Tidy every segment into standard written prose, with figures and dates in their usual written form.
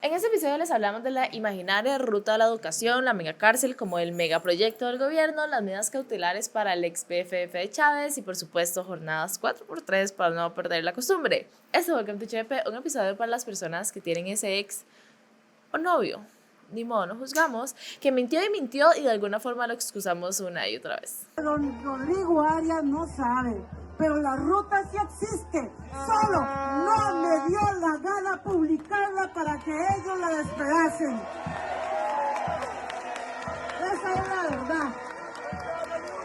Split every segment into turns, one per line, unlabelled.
En este episodio les hablamos de la imaginaria ruta de la educación, la megacárcel como el megaproyecto del gobierno, las medidas cautelares para el ex PFF de Chávez y por supuesto jornadas 4x3 para no perder la costumbre. Este es Welcome to Chepe, un episodio para las personas que tienen ese ex o novio, ni modo, no juzgamos, que mintió y de alguna forma lo excusamos una y otra vez.
Don Rodrigo Arias no sabe, pero la ruta sí existe, solo no me dio la gana publicarla para que ellos la despedacen. Esa es la verdad.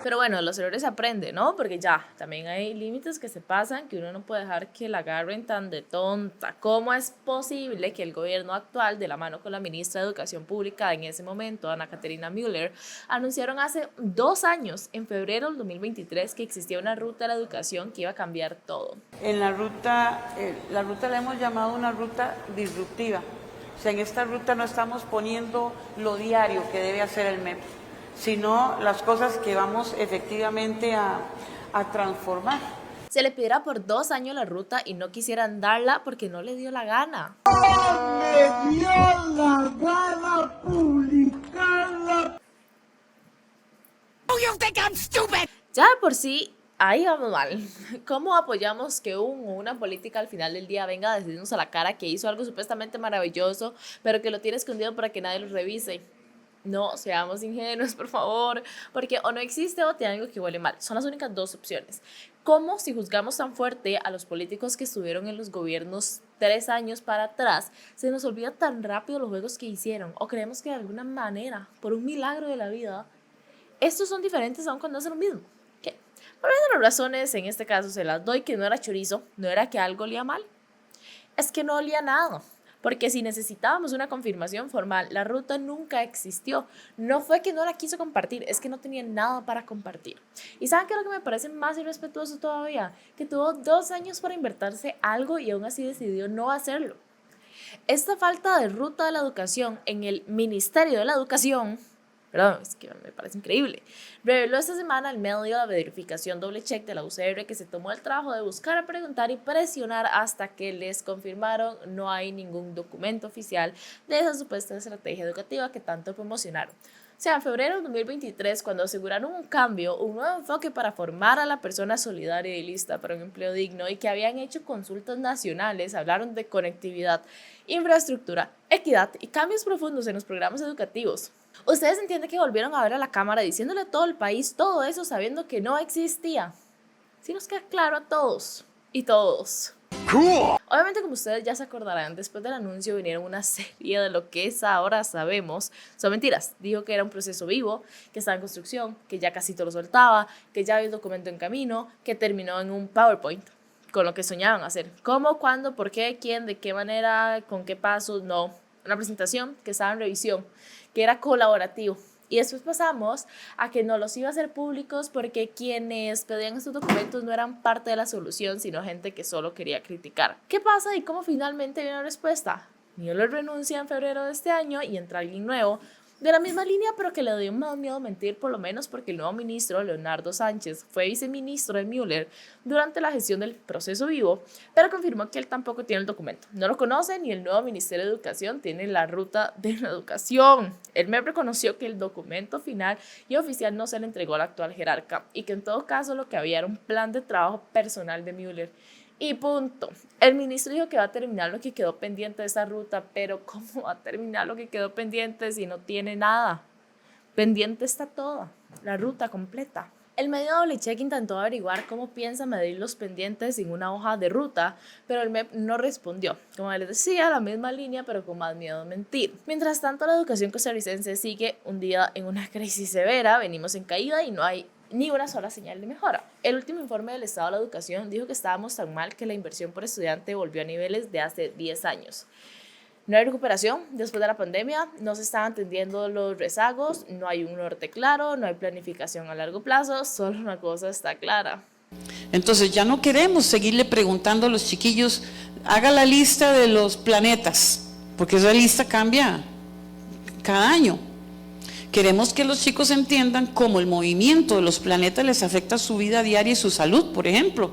Pero bueno, los errores se aprenden, ¿no? Porque ya, también hay límites que se pasan, que uno no puede dejar que la agarren tan de tonta. ¿Cómo es posible que el gobierno actual, de la mano con la ministra de Educación Pública en ese momento, Ana Caterina Müller, anunciaron hace 2 años, en febrero del 2023, que existía una ruta de la educación que iba a cambiar todo?
En la ruta la hemos llamado una ruta disruptiva. O sea, en esta ruta no estamos poniendo lo diario que debe hacer el MEP, sino las cosas que vamos efectivamente a transformar.
Se le pidiera por 2 años la ruta y no quisieran darla porque no le dio la gana.
No me dio la gana publicarla.
Oh, you think I'm stupid?
Ya de por sí, ahí vamos mal. ¿Cómo apoyamos que una política al final del día venga a decirnos a la cara que hizo algo supuestamente maravilloso, pero que lo tiene escondido para que nadie lo revise? No seamos ingenuos, por favor, porque o no existe o tiene algo que huele mal. Son las únicas 2 opciones. ¿Cómo, si juzgamos tan fuerte a los políticos que estuvieron en los gobiernos 3 años para atrás, se nos olvida tan rápido los juegos que hicieron? ¿O creemos que de alguna manera, por un milagro de la vida, estos son diferentes aun cuando hacen lo mismo? ¿Qué? Por una de las razones, en este caso se las doy, que no era chorizo, no era que algo olía mal, es que no olía nada. Porque si necesitábamos una confirmación formal, la ruta nunca existió. No fue que no la quiso compartir, es que no tenía nada para compartir. ¿Y saben qué es lo que me parece más irrespetuoso todavía? Que tuvo 2 años para inventarse algo y aún así decidió no hacerlo. Esta falta de ruta de la educación en el Ministerio de la Educación, perdón, es que me parece increíble, reveló esta semana el medio la verificación doble check de la UCR, que se tomó el trabajo de buscar, preguntar y presionar hasta que les confirmaron no hay ningún documento oficial de esa supuesta estrategia educativa que tanto promocionaron. O sea, en febrero de 2023, cuando aseguraron un cambio, un nuevo enfoque para formar a la persona solidaria y lista para un empleo digno, y que habían hecho consultas nacionales, hablaron de conectividad, infraestructura, equidad y cambios profundos en los programas educativos. Ustedes entienden que volvieron a ver a la cámara diciéndole a todo el país todo eso sabiendo que no existía. Sí nos queda claro a todos y todos.
Cool.
Obviamente, como ustedes ya se acordarán, después del anuncio vinieron una serie de lo que es ahora sabemos son mentiras. Dijo que era un proceso vivo, que estaba en construcción, que ya casi todo lo soltaba, que ya había el documento en camino, que terminó en un PowerPoint con lo que soñaban hacer. ¿Cómo, cuándo, por qué, quién, de qué manera, con qué pasos? No. Una presentación que estaba en revisión, que era colaborativo. Y después pasamos a que no los iba a hacer públicos porque quienes pedían estos documentos no eran parte de la solución, sino gente que solo quería criticar. ¿Qué pasa y cómo finalmente viene la respuesta? Müller renuncia en febrero de este año y entra alguien nuevo de la misma línea, pero que le dio más miedo mentir, por lo menos porque el nuevo ministro, Leonardo Sánchez, fue viceministro de Müller durante la gestión del proceso vivo, pero confirmó que él tampoco tiene el documento. No lo conoce, ni el nuevo Ministerio de Educación tiene la ruta de la educación. El MEP reconoció que el documento final y oficial no se le entregó al actual jerarca y que en todo caso lo que había era un plan de trabajo personal de Müller. Y punto. El ministro dijo que va a terminar lo que quedó pendiente de esa ruta, pero ¿cómo va a terminar lo que quedó pendiente si no tiene nada? Pendiente está toda, la ruta completa. El medio doble check intentó averiguar cómo piensa medir los pendientes sin una hoja de ruta, pero el MEP no respondió. Como les decía, la misma línea, pero con más miedo a mentir. Mientras tanto, la educación costarricense sigue hundida en una crisis severa, venimos en caída y no hay ni una sola señal de mejora. El último informe del Estado de la Educación dijo que estábamos tan mal que la inversión por estudiante volvió a niveles de hace 10 años. No hay recuperación después de la pandemia, no se están atendiendo los rezagos, no hay un norte claro, no hay planificación a largo plazo, solo una cosa está clara.
Entonces ya no queremos seguirle preguntando a los chiquillos, haga la lista de los planetas, porque esa lista cambia cada año. Queremos que los chicos entiendan cómo el movimiento de los planetas les afecta su vida diaria y su salud, por ejemplo.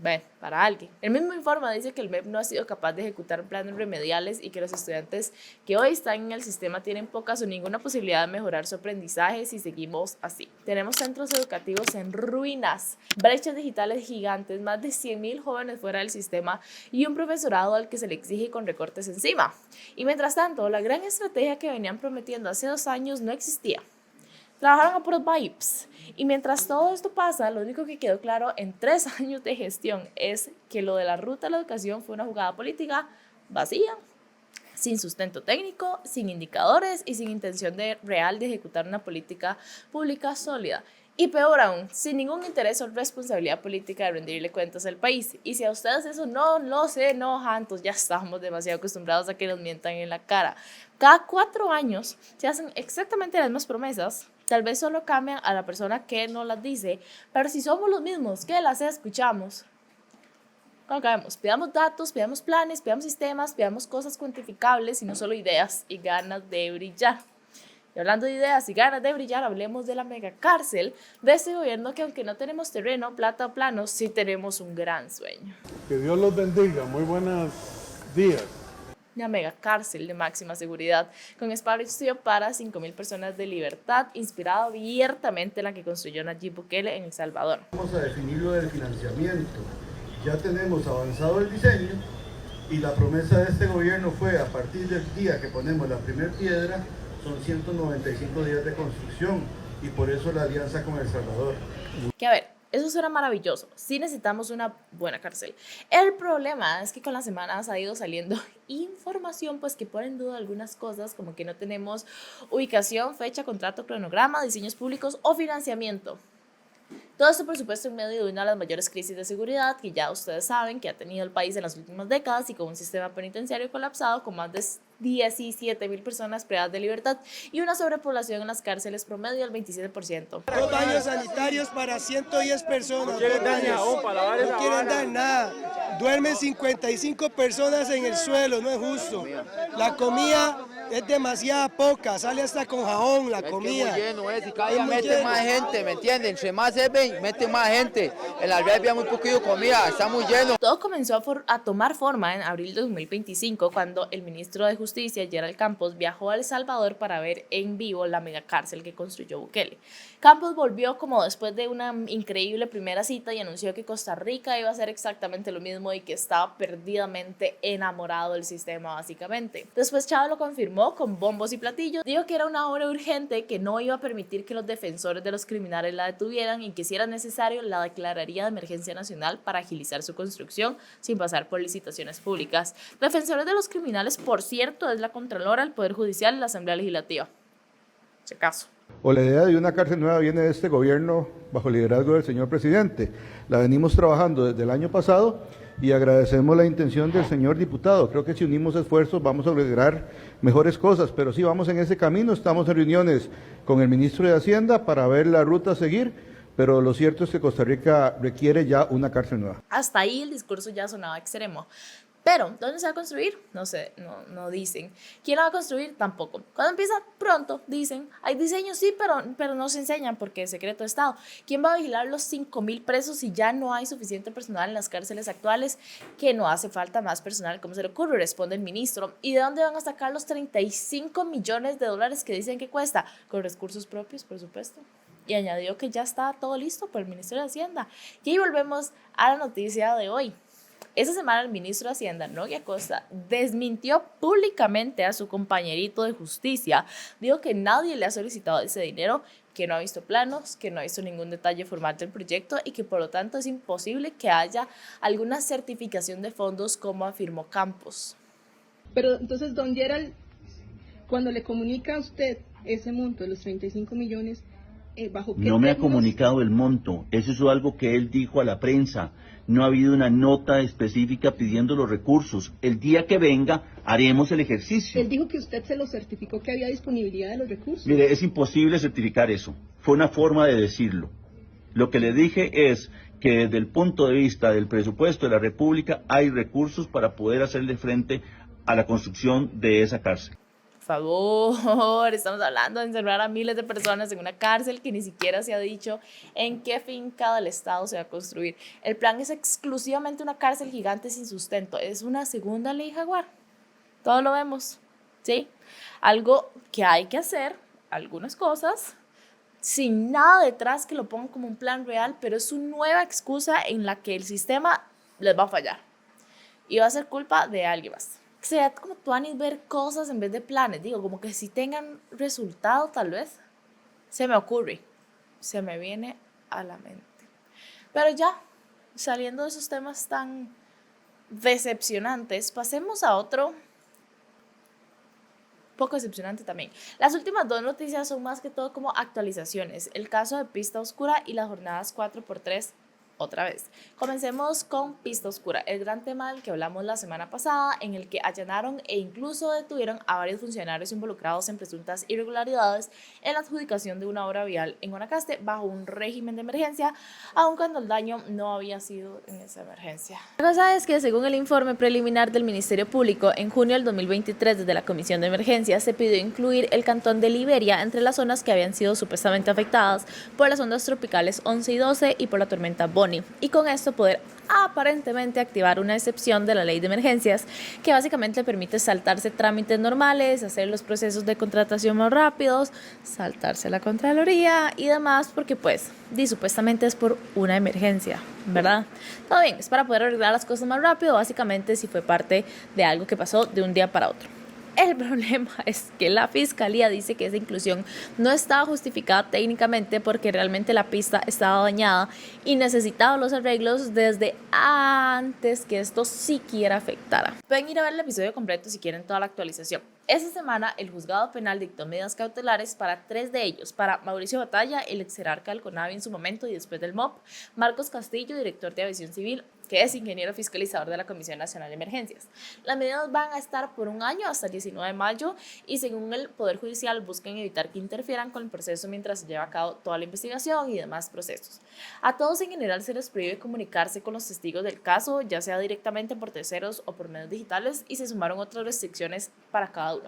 Ven, para alguien. El mismo informe dice que el MEP no ha sido capaz de ejecutar planes remediales y que los estudiantes que hoy están en el sistema tienen pocas o ninguna posibilidad de mejorar su aprendizaje si seguimos así. Tenemos centros educativos en ruinas, brechas digitales gigantes, más de 100,000 jóvenes fuera del sistema y un profesorado al que se le exige con recortes encima. Y mientras tanto, la gran estrategia que venían prometiendo hace 2 años no existía. Trabajaron a puros vibes. Y mientras todo esto pasa, lo único que quedó claro en 3 años de gestión es que lo de la ruta a la educación fue una jugada política vacía, sin sustento técnico, sin indicadores y sin intención real de ejecutar una política pública sólida. Y peor aún, sin ningún interés o responsabilidad política de rendirle cuentas al país. Y si a ustedes eso no se enoja, entonces ya estamos demasiado acostumbrados a que nos mientan en la cara. Cada 4 años se hacen exactamente las mismas promesas. Tal vez solo cambian a la persona que no las dice, pero si somos los mismos que las escuchamos, ¿cómo caemos? Pidamos datos, pidamos planes, pidamos sistemas, pidamos cosas cuantificables y no solo ideas y ganas de brillar. Y hablando de ideas y ganas de brillar, hablemos de la megacárcel de este gobierno que aunque no tenemos terreno, plata o planos, sí tenemos un gran sueño.
Que Dios los bendiga. Muy buenos días.
Una megacárcel de máxima seguridad con espacio para 5,000 personas de libertad, inspirada abiertamente en la que construyó Nayib Bukele en El Salvador.
Vamos a definir lo del financiamiento. Ya tenemos avanzado el diseño y la promesa de este gobierno fue a partir del día que ponemos la primera piedra, son 195 días de construcción y por eso la alianza con El Salvador.
Que a ver, eso suena maravilloso, sí necesitamos una buena cárcel. El problema es que con las semanas ha ido saliendo información pues que pone en duda algunas cosas, como que no tenemos ubicación, fecha, contrato, cronograma, diseños públicos o financiamiento. Todo esto, por supuesto, en medio de una de las mayores crisis de seguridad que ya ustedes saben que ha tenido el país en las últimas décadas y con un sistema penitenciario colapsado con más de 17,000 personas privadas de libertad y una sobrepoblación en las cárceles promedio del 27%.
2 baños sanitarios para 110 personas. No quieren dar nada. Duermen 55 personas en el suelo, no es justo. La comida es demasiado poca, sale hasta con jabón la comida.
Es que muy lleno, y cada día meten más gente, ¿me entienden? Entre más se ven, meten más gente. En la red había muy poquito comida, está muy lleno.
Todo comenzó a tomar forma en abril de 2025 cuando el ministro de Justicia, Gerald Campos, viajó a El Salvador para ver en vivo la megacárcel que construyó Bukele. Campos volvió como después de una increíble primera cita y anunció que Costa Rica iba a hacer exactamente lo mismo y que estaba perdidamente enamorado del sistema básicamente. Después Chávez lo confirmó con bombos y platillos, dijo que era una obra urgente que no iba a permitir que los defensores de los criminales la detuvieran y que si era necesario la declararía de emergencia nacional para agilizar su construcción sin pasar por licitaciones públicas. Defensores de los criminales, por cierto, es la Contralora, el Poder Judicial y la Asamblea Legislativa. Si acaso.
O la idea de una cárcel nueva viene de este gobierno bajo el liderazgo del señor presidente. La venimos trabajando desde el año pasado y agradecemos la intención del señor diputado. Creo que si unimos esfuerzos vamos a lograr mejores cosas, pero sí vamos en ese camino. Estamos en reuniones con el ministro de Hacienda para ver la ruta a seguir, pero lo cierto es que Costa Rica requiere ya una cárcel nueva.
Hasta ahí el discurso ya sonaba extremo. Pero, ¿dónde se va a construir? No sé, no dicen. ¿Quién la va a construir? Tampoco. ¿Cuándo empieza? Pronto, dicen. Hay diseños, sí, pero no se enseñan porque es secreto de Estado. ¿Quién va a vigilar los 5,000 presos si ya no hay suficiente personal en las cárceles actuales? Que no hace falta más personal, ¿cómo se le ocurre? Responde el ministro. ¿Y de dónde van a sacar los 35 millones de dólares que dicen que cuesta? Con recursos propios, por supuesto. Y añadió que ya está todo listo por el Ministerio de Hacienda. Y ahí volvemos a la noticia de hoy. Esa semana el ministro de Hacienda, Noguia Acosta, desmintió públicamente a su compañerito de justicia. Dijo que nadie le ha solicitado ese dinero, que no ha visto planos, que no ha visto ningún detalle formal del proyecto y que por lo tanto es imposible que haya alguna certificación de fondos como afirmó Campos.
Pero entonces, don Gerald, cuando le comunica a usted ese monto de los 35 millones, ¿bajo qué
no me ha
términos?
comunicado el monto, eso es algo que él dijo a la prensa. No ha habido una nota específica pidiendo los recursos. El día que venga haremos el ejercicio.
Él dijo que usted se lo certificó que había disponibilidad de los recursos.
Mire, es imposible certificar eso. Fue una forma de decirlo. Lo que le dije es que desde el punto de vista del presupuesto de la República hay recursos para poder hacerle frente a la construcción de esa cárcel.
favor, estamos hablando de encerrar a miles de personas en una cárcel que ni siquiera se ha dicho en qué finca del Estado se va a construir. El plan es exclusivamente una cárcel gigante sin sustento. Es una segunda ley Jaguar. Todo lo vemos, ¿sí? Algo que hay que hacer, algunas cosas, sin nada detrás que lo pongan como un plan real, pero es una nueva excusa en la que el sistema les va a fallar. Y va a ser culpa de alguien más. Sería como tuanis ver cosas en vez de planes. Digo, como que si tengan resultado, tal vez. Se me ocurre. Se me viene a la mente. Pero ya, saliendo de esos temas tan decepcionantes, pasemos a otro poco decepcionante también. Las últimas dos noticias son más que todo como actualizaciones. El caso de Pista Oscura y las jornadas 4x3 otra vez. Comencemos con Pista Oscura, el gran tema del que hablamos la semana pasada, en el que allanaron e incluso detuvieron a varios funcionarios involucrados en presuntas irregularidades en la adjudicación de una obra vial en Guanacaste bajo un régimen de emergencia, aun cuando el daño no había sido en esa emergencia. La cosa es que, según el informe preliminar del Ministerio Público, en junio del 2023, desde la Comisión de Emergencia, se pidió incluir el cantón de Liberia entre las zonas que habían sido supuestamente afectadas por las ondas tropicales 11 y 12 y por la tormenta Bonnie, y con esto poder aparentemente activar una excepción de la ley de emergencias que básicamente permite saltarse trámites normales, hacer los procesos de contratación más rápidos, saltarse la Contraloría y demás, porque pues supuestamente es por una emergencia, ¿verdad? Todo bien, es para poder arreglar las cosas más rápido, básicamente si fue parte de algo que pasó de un día para otro. El problema es que la Fiscalía dice que esa inclusión no estaba justificada técnicamente porque realmente la pista estaba dañada y necesitaba los arreglos desde antes que esto siquiera afectara. Pueden ir a ver el episodio completo si quieren toda la actualización. Esta semana, el juzgado penal dictó medidas cautelares para 3 de ellos, para Mauricio Batalla, el ex jerarca del CONAVI en su momento y después del MOP, Marcos Castillo, director de Aviación Civil, que es ingeniero fiscalizador de la Comisión Nacional de Emergencias. Las medidas van a estar por un año hasta el 19 de mayo y según el Poder Judicial buscan evitar que interfieran con el proceso mientras se lleva a cabo toda la investigación y demás procesos. A todos en general se les prohíbe comunicarse con los testigos del caso, ya sea directamente por terceros o por medios digitales, y se sumaron otras restricciones para cada uno.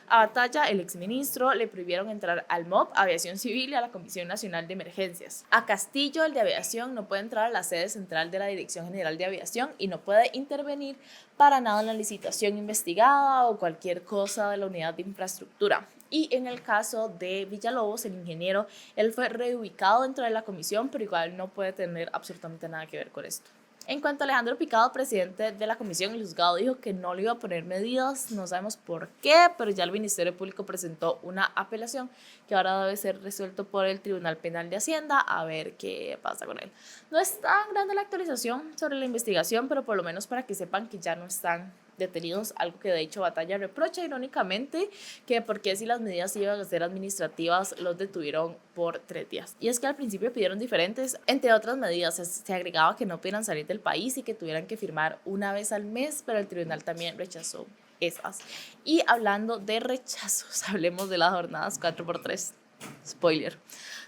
A Batalla, el exministro, le prohibieron entrar al MOP, Aviación Civil y a la Comisión Nacional de Emergencias. A Castillo, el de Aviación, no puede entrar a la sede central de la Dirección General de Aviación y no puede intervenir para nada en la licitación investigada o cualquier cosa de la unidad de infraestructura. Y en el caso de Villalobos, el ingeniero, él fue reubicado dentro de la comisión, pero igual no puede tener absolutamente nada que ver con esto. En cuanto a Alejandro Picado, presidente de la comisión, el juzgado dijo que no le iba a poner medidas, no sabemos por qué, pero ya el Ministerio Público presentó una apelación que ahora debe ser resuelto por el Tribunal Penal de Hacienda, a ver qué pasa con él. No es tan grande la actualización sobre la investigación, pero por lo menos para que sepan que ya no están detenidos, algo que de hecho Batalla reprocha irónicamente, que porque si las medidas iban a ser administrativas los detuvieron por 3 días. Y es que al principio pidieron diferentes, entre otras medidas, se agregaba que no pudieran salir del país y que tuvieran que firmar una vez al mes, pero el tribunal también rechazó esas. Y hablando de rechazos, hablemos de las jornadas 4x3. Spoiler.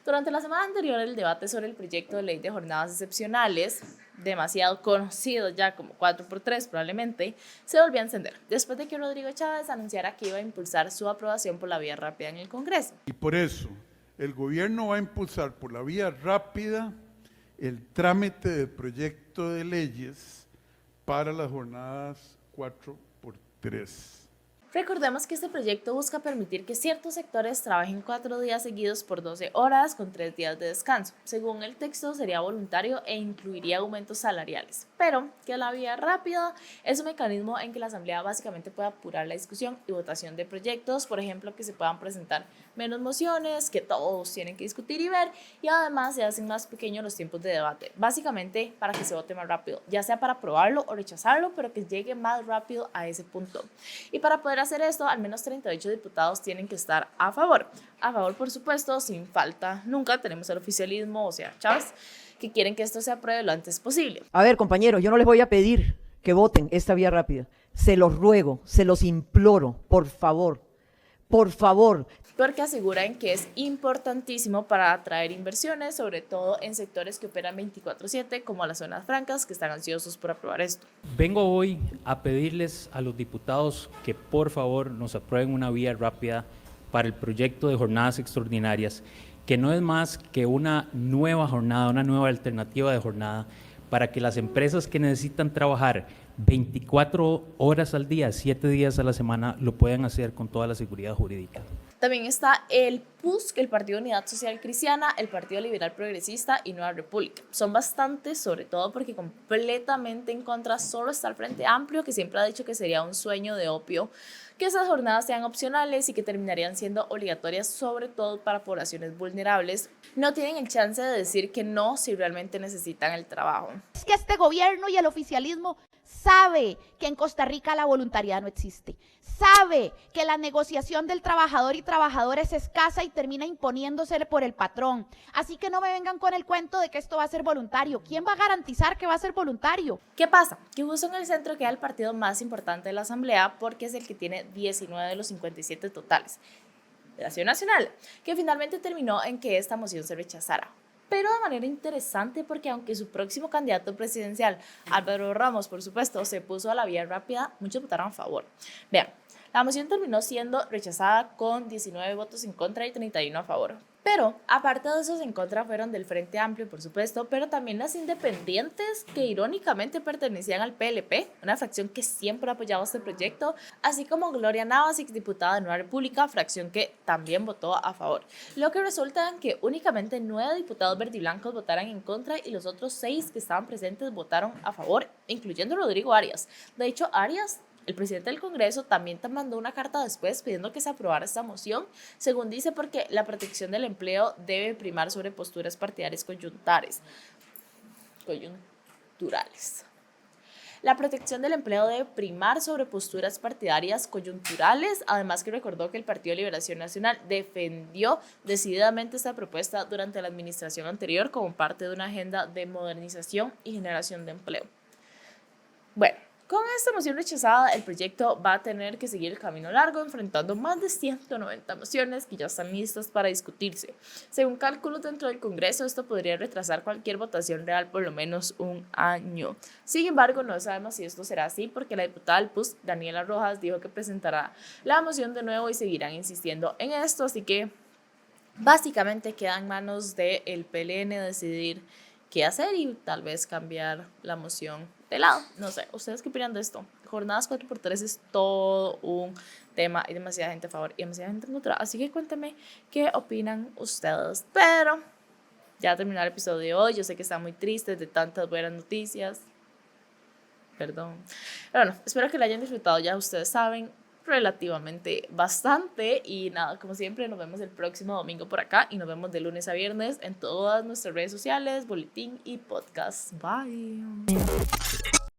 Durante la semana anterior, el debate sobre el proyecto de ley de jornadas excepcionales, demasiado conocido ya como 4x3 probablemente, se volvió a encender, después de que Rodrigo Chávez anunciara que iba a impulsar su aprobación por la vía rápida en el Congreso.
Y por eso, el gobierno va a impulsar por la vía rápida el trámite del proyecto de leyes para las jornadas 4x3.
Recordemos que este proyecto busca permitir que ciertos sectores trabajen 4 días seguidos por 12 horas con 3 días de descanso. Según el texto, sería voluntario e incluiría aumentos salariales, pero que la vía rápida es un mecanismo en que la Asamblea básicamente puede apurar la discusión y votación de proyectos, por ejemplo, que se puedan presentar menos mociones, que todos tienen que discutir y ver, y además se hacen más pequeños los tiempos de debate, básicamente para que se vote más rápido, ya sea para aprobarlo o rechazarlo, pero que llegue más rápido a ese punto. Y para poder hacer esto, al menos 38 diputados tienen que estar a favor, por supuesto, sin falta nunca. Tenemos el oficialismo, o sea, Chávez, que quieren que esto se apruebe lo antes posible.
A ver, compañeros, yo no les voy a pedir que voten esta vía rápida, se los ruego, se los imploro, por favor, por favor.
Porque aseguran que es importantísimo para atraer inversiones, sobre todo en sectores que operan 24/7, como las zonas francas, que están ansiosos por aprobar esto.
Vengo hoy a pedirles a los diputados que por favor nos aprueben una vía rápida para el proyecto de jornadas extraordinarias, que no es más que una nueva jornada, una nueva alternativa de jornada para que las empresas que necesitan trabajar 24 horas al día, 7 días a la semana, lo puedan hacer con toda la seguridad jurídica.
También está el PUSC, el Partido Unidad Social Cristiana, el Partido Liberal Progresista y Nueva República. Son bastantes, sobre todo porque completamente en contra solo está el Frente Amplio, que siempre ha dicho que sería un sueño de opio que esas jornadas sean opcionales y que terminarían siendo obligatorias, sobre todo para poblaciones vulnerables. No tienen el chance de decir que no si realmente necesitan el trabajo.
Es que este gobierno y el oficialismo sabe que en Costa Rica la voluntariedad no existe, sabe que la negociación del trabajador y trabajadora es escasa y termina imponiéndose por el patrón. Así que no me vengan con el cuento de que esto va a ser voluntario. ¿Quién va a garantizar que va a ser voluntario?
¿Qué pasa? Que justo en el centro queda el partido más importante de la Asamblea, porque es el que tiene 19 de los 57 totales de Acción Nacional, que finalmente terminó en que esta moción se rechazara. Pero de manera interesante, porque aunque su próximo candidato presidencial, Álvaro Ramos, por supuesto, se puso a la vía rápida, muchos votaron a favor. Vean, la moción terminó siendo rechazada con 19 votos en contra y 31 a favor. Pero, aparte de esos en contra fueron del Frente Amplio, por supuesto, pero también las independientes, que irónicamente pertenecían al PLP, una fracción que siempre ha apoyado este proyecto, así como Gloria Navas, exdiputada de Nueva República, fracción que también votó a favor. Lo que resulta en que únicamente 9 diputados verdiblancos votaran en contra y los otros 6 que estaban presentes votaron a favor, incluyendo Rodrigo Arias. De hecho, Arias, el presidente del Congreso, también te mandó una carta después pidiendo que se aprobara esta moción, según dice, porque la protección del empleo debe primar sobre posturas partidarias coyunturales. La protección del empleo debe primar sobre posturas partidarias coyunturales, además que recordó que el Partido de Liberación Nacional defendió decididamente esta propuesta durante la administración anterior como parte de una agenda de modernización y generación de empleo. Bueno, con esta moción rechazada, el proyecto va a tener que seguir el camino largo, enfrentando más de 190 mociones que ya están listas para discutirse. Según cálculos dentro del Congreso, esto podría retrasar cualquier votación real por lo menos un año. Sin embargo, no sabemos si esto será así, porque la diputada del PUSC, Daniela Rojas, dijo que presentará la moción de nuevo y seguirán insistiendo en esto, así que básicamente queda en manos del PLN decidir qué hacer y tal vez cambiar la moción de lado. No sé, ¿ustedes qué opinan de esto? Jornadas 4x3 es todo un tema, hay demasiada gente a favor y demasiada gente en contra, así que cuéntenme qué opinan ustedes. Pero ya terminó el episodio de hoy, yo sé que están muy tristes de tantas buenas noticias, perdón, pero bueno, espero que la hayan disfrutado, ya ustedes saben, relativamente bastante. Y nada, como siempre, nos vemos el próximo domingo por acá y nos vemos de lunes a viernes en todas nuestras redes sociales, boletín y podcast. Bye.